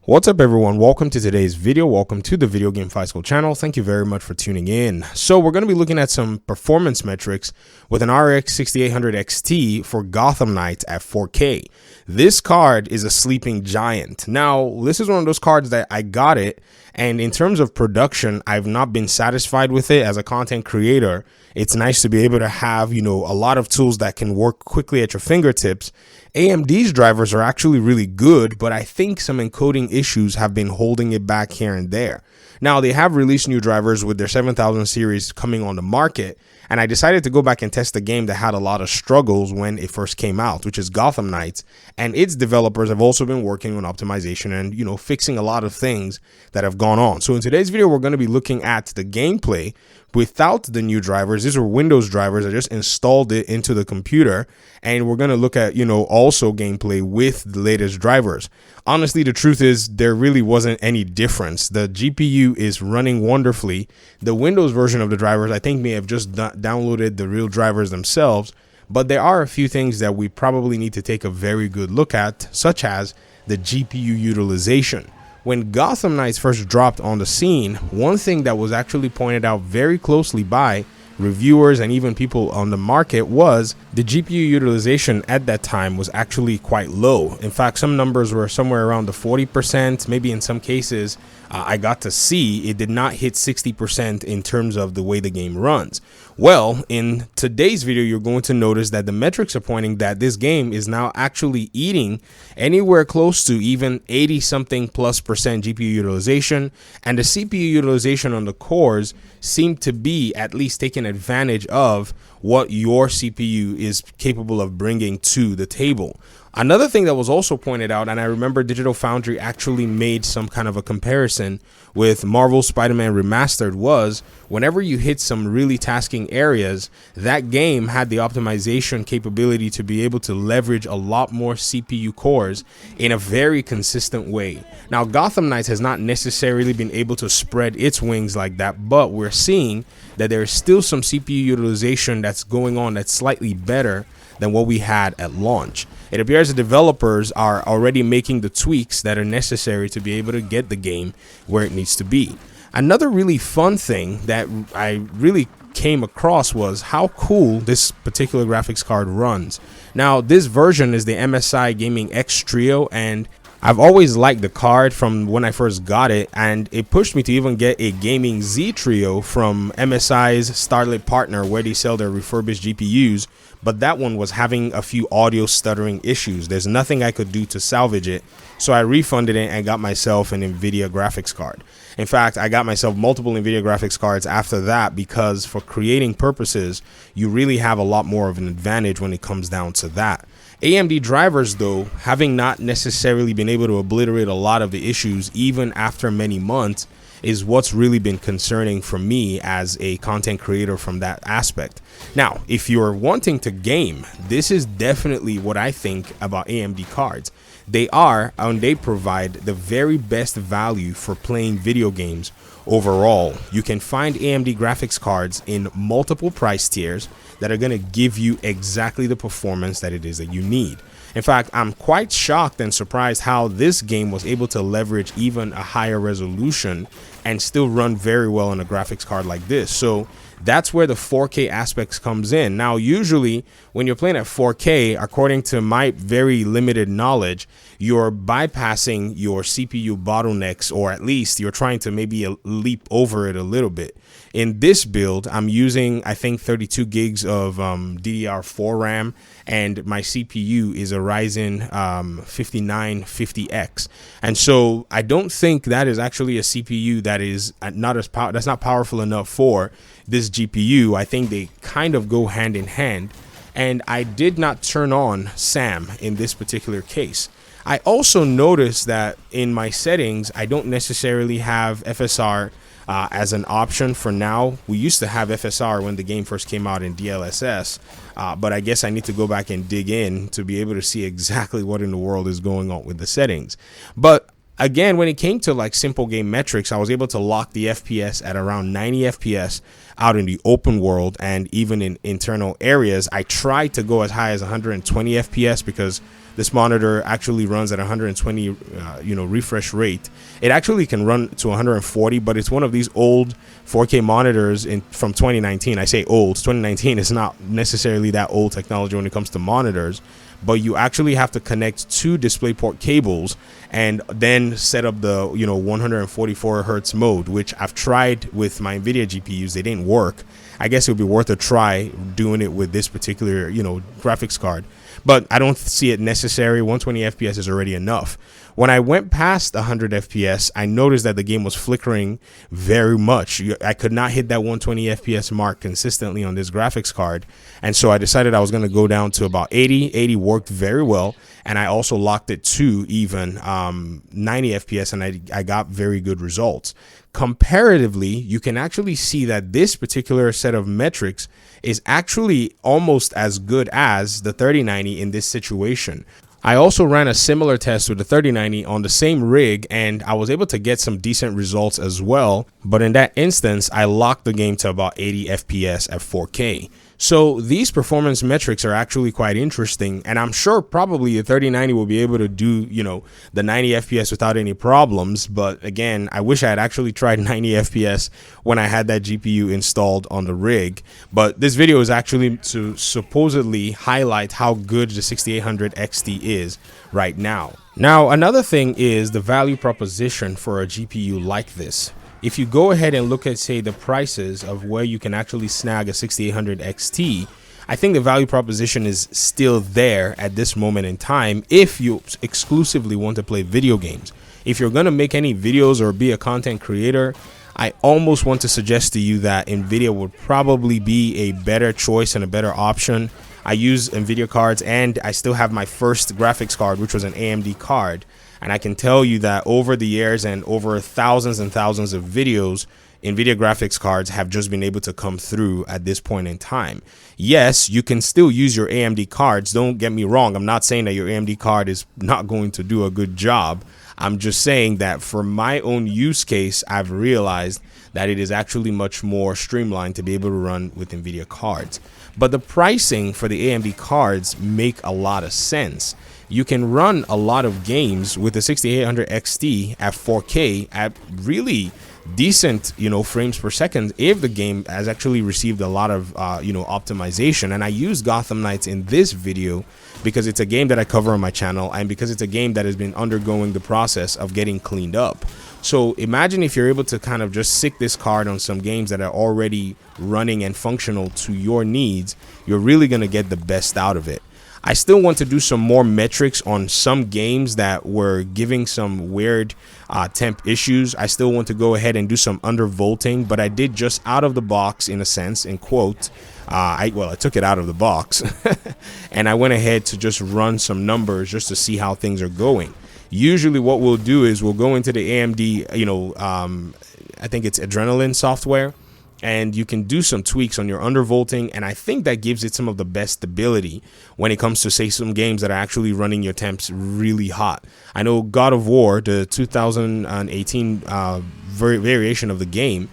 What's up everyone, welcome to today's video. Welcome to the Video Game Fight School channel. Thank you very much for tuning in. So we're going to be looking at some performance metrics with an RX 6800 XT for Gotham Knights at 4K. This card is a sleeping giant. Now this is one of those cards that I got it, and in terms of production I've not been satisfied with it. As a content creator, it's nice to be able to have, a lot of tools that can work quickly at your fingertips. AMD's drivers are actually really good, but I think some encoding issues have been holding it back here and there. Now, they have released new drivers with their 7000 series coming on the market, and I decided to go back and test the game that had a lot of struggles when it first came out, which is Gotham Knights, and its developers have also been working on optimization and, fixing a lot of things that have gone on. So in today's video, we're going to be looking at the gameplay without the new drivers. These are Windows drivers. I just installed it into the computer, and we're going to look at, also gameplay with the latest drivers. Honestly, the truth is there really wasn't any difference. The GPU is running wonderfully. The Windows version of the drivers, I think, may have just downloaded the real drivers themselves, but there are a few things that we probably need to take a very good look at, such as the GPU utilization. When Gotham Knights first dropped on the scene, one thing that was actually pointed out very closely by reviewers and even people on the market was the GPU utilization at that time was actually quite low. In fact, some numbers were somewhere around the 40%, maybe in some cases I got to see it did not hit 60% in terms of the way the game runs. Well, in today's video, you're going to notice that the metrics are pointing that this game is now actually eating anywhere close to even 80 something plus percent GPU utilization, and the CPU utilization on the cores seem to be at least taking advantage of what your CPU is capable of bringing to the table. Another thing that was also pointed out, and I remember Digital Foundry actually made some kind of a comparison with Marvel Spider-Man Remastered, was whenever you hit some really tasking areas, that game had the optimization capability to be able to leverage a lot more CPU cores in a very consistent way. Now, Gotham Knights has not necessarily been able to spread its wings like that, but we're seeing that there is still some CPU utilization that's going on that's slightly better than what we had at launch. It appears the developers are already making the tweaks that are necessary to be able to get the game where it needs to be. Another really fun thing that I really came across was how cool this particular graphics card runs. Now, this version is the MSI Gaming X Trio, and I've always liked the card from when I first got it, and it pushed me to even get a Gaming Z Trio from MSI's Starlit partner, where they sell their refurbished GPUs, but that one was having a few audio stuttering issues. There's nothing I could do to salvage it, so I refunded it and got myself an NVIDIA graphics card. In fact, I got myself multiple NVIDIA graphics cards after that, because for creating purposes, you really have a lot more of an advantage when it comes down to that. AMD drivers, though, having not necessarily been able to obliterate a lot of the issues even after many months, is what's really been concerning for me as a content creator from that aspect. Now, if you're wanting to game, this is definitely what I think about AMD cards. They are, and they provide the very best value for playing video games overall. You can find AMD graphics cards in multiple price tiers that are going to give you exactly the performance that it is that you need. In fact, I'm quite shocked and surprised how this game was able to leverage even a higher resolution and still run very well on a graphics card like this. So that's where the 4K aspects comes in. Now, usually when you're playing at 4K, according to my very limited knowledge, you're bypassing your CPU bottlenecks, or at least you're trying to maybe leap over it a little bit. In this build, I'm using, I think, 32 gigs of DDR4 RAM, and my CPU is a Ryzen 5950X. And so I don't think that is actually a CPU that is that's not powerful enough for this GPU. I think they kind of go hand in hand. And I did not turn on SAM in this particular case. I also noticed that in my settings, I don't necessarily have FSR as an option for now. We used to have FSR when the game first came out in DLSS, but I guess I need to go back and dig in to be able to see exactly what in the world is going on with the settings. But again, when it came to like simple game metrics, I was able to lock the FPS at around 90 FPS out in the open world, and even in internal areas. I tried to go as high as 120 FPS because this monitor actually runs at 120 refresh rate. It actually can run to 140, but it's one of these old 4K monitors from 2019. I say old. 2019 is not necessarily that old technology when it comes to monitors, but you actually have to connect two DisplayPort cables and then set up the 144 hertz mode, which I've tried with my NVIDIA GPUs. They didn't work. I guess it would be worth a try doing it with this particular graphics card, but I don't see it necessary. 120 FPS is already enough. When I went past 100 FPS, I noticed that the game was flickering very much. I could not hit that 120 FPS mark consistently on this graphics card. And so I decided I was going to go down to about 80. 80 worked very well. And I also locked it to even 90 FPS, and I got very good results. Comparatively, you can actually see that this particular set of metrics is actually almost as good as the 3090 in this situation. I also ran a similar test with the 3090 on the same rig, and I was able to get some decent results as well. But in that instance, I locked the game to about 80 FPS at 4K. So these performance metrics are actually quite interesting, and I'm sure probably the 3090 will be able to do, the 90 FPS without any problems. But again, I wish I had actually tried 90 FPS when I had that GPU installed on the rig. But this video is actually to supposedly highlight how good the 6800 XT is right now. Now, another thing is the value proposition for a GPU like this. If you go ahead and look at, say, the prices of where you can actually snag a 6800 XT, I think the value proposition is still there at this moment in time if you exclusively want to play video games. If you're going to make any videos or be a content creator, I almost want to suggest to you that NVIDIA would probably be a better choice and a better option. I use NVIDIA cards, and I still have my first graphics card, which was an AMD card. And I can tell you that over the years and over thousands and thousands of videos, NVIDIA graphics cards have just been able to come through at this point in time. Yes, you can still use your AMD cards. Don't get me wrong. I'm not saying that your AMD card is not going to do a good job. I'm just saying that for my own use case, I've realized that it is actually much more streamlined to be able to run with NVIDIA cards. But the pricing for the AMD cards make a lot of sense. You can run a lot of games with the 6800 XT at 4K at really decent, frames per second if the game has actually received a lot of, optimization. And I use Gotham Knights in this video because it's a game that I cover on my channel, and because it's a game that has been undergoing the process of getting cleaned up. So imagine if you're able to kind of just stick this card on some games that are already running and functional to your needs, you're really going to get the best out of it. I still want to do some more metrics on some games that were giving some weird temp issues. I still want to go ahead and do some undervolting, but I did just out of the box, in a sense, in quote. I took it out of the box and I went ahead to just run some numbers just to see how things are going. Usually what we'll do is we'll go into the AMD, I think it's Adrenaline software, and you can do some tweaks on your undervolting, and I think that gives it some of the best stability when it comes to, say, some games that are actually running your temps really hot. I know God of War, the 2018 variation of the game,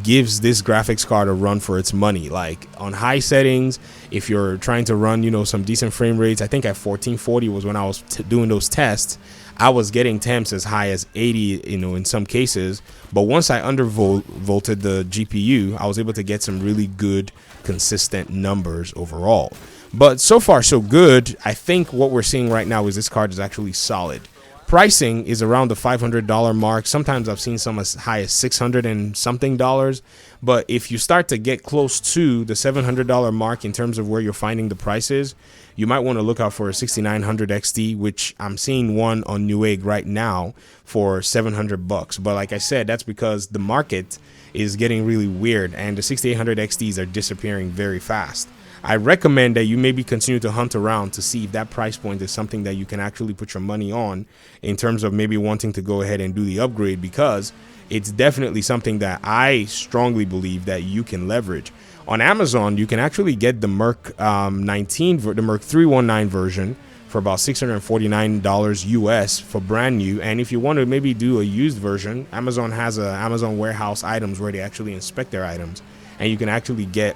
gives this graphics card a run for its money. Like on high settings, if you're trying to run, some decent frame rates, I think at 1440 was when I was doing those tests, I was getting temps as high as 80, in some cases. But once I undervolted the GPU, I was able to get some really good, consistent numbers overall. But so far, so good. I think what we're seeing right now is this card is actually solid. Pricing is around the $500 mark. Sometimes I've seen some as high as $600 and something dollars. But if you start to get close to the $700 mark in terms of where you're finding the prices, you might want to look out for a 6900 XT, which I'm seeing one on Newegg right now for $700. But like I said, that's because the market is getting really weird and the 6800 XTs are disappearing very fast. I recommend that you maybe continue to hunt around to see if that price point is something that you can actually put your money on in terms of maybe wanting to go ahead and do the upgrade, because it's definitely something that I strongly believe that you can leverage. On Amazon, you can actually get the Merc the Merc 319 version for about $649 US for brand new. And if you want to maybe do a used version, Amazon has a Amazon warehouse items where they actually inspect their items, and you can actually get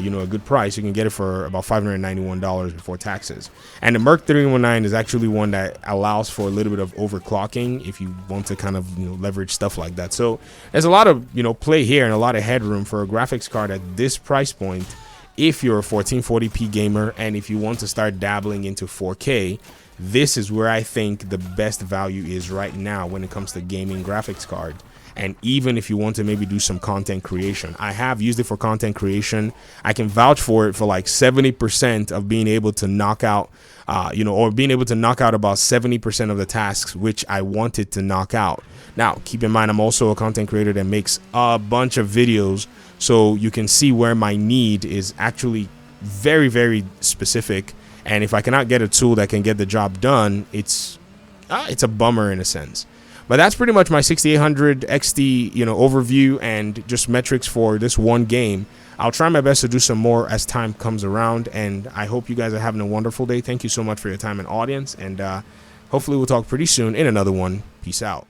you know, a good price. You can get it for about $591 before taxes. And the Merc 319 is actually one that allows for a little bit of overclocking if you want to kind of, you know, leverage stuff like that. So there's a lot of, you know, play here and a lot of headroom for a graphics card at this price point if you're a 1440p gamer, and if you want to start dabbling into 4K. This is where I think the best value is right now when it comes to gaming graphics card. And even if you want to maybe do some content creation, I have used it for content creation. I can vouch for it for like 70% of being able to knock out, you know, or being able to knock out about 70% of the tasks which I wanted to knock out. Now, keep in mind, I'm also a content creator that makes a bunch of videos, so you can see where my need is actually very, very specific. And if I cannot get a tool that can get the job done, it's a bummer in a sense. But that's pretty much my 6800 XT, you know, overview and just metrics for this one game. I'll try my best to do some more as time comes around, and I hope you guys are having a wonderful day. Thank you so much for your time and audience, and hopefully we'll talk pretty soon in another one. Peace out.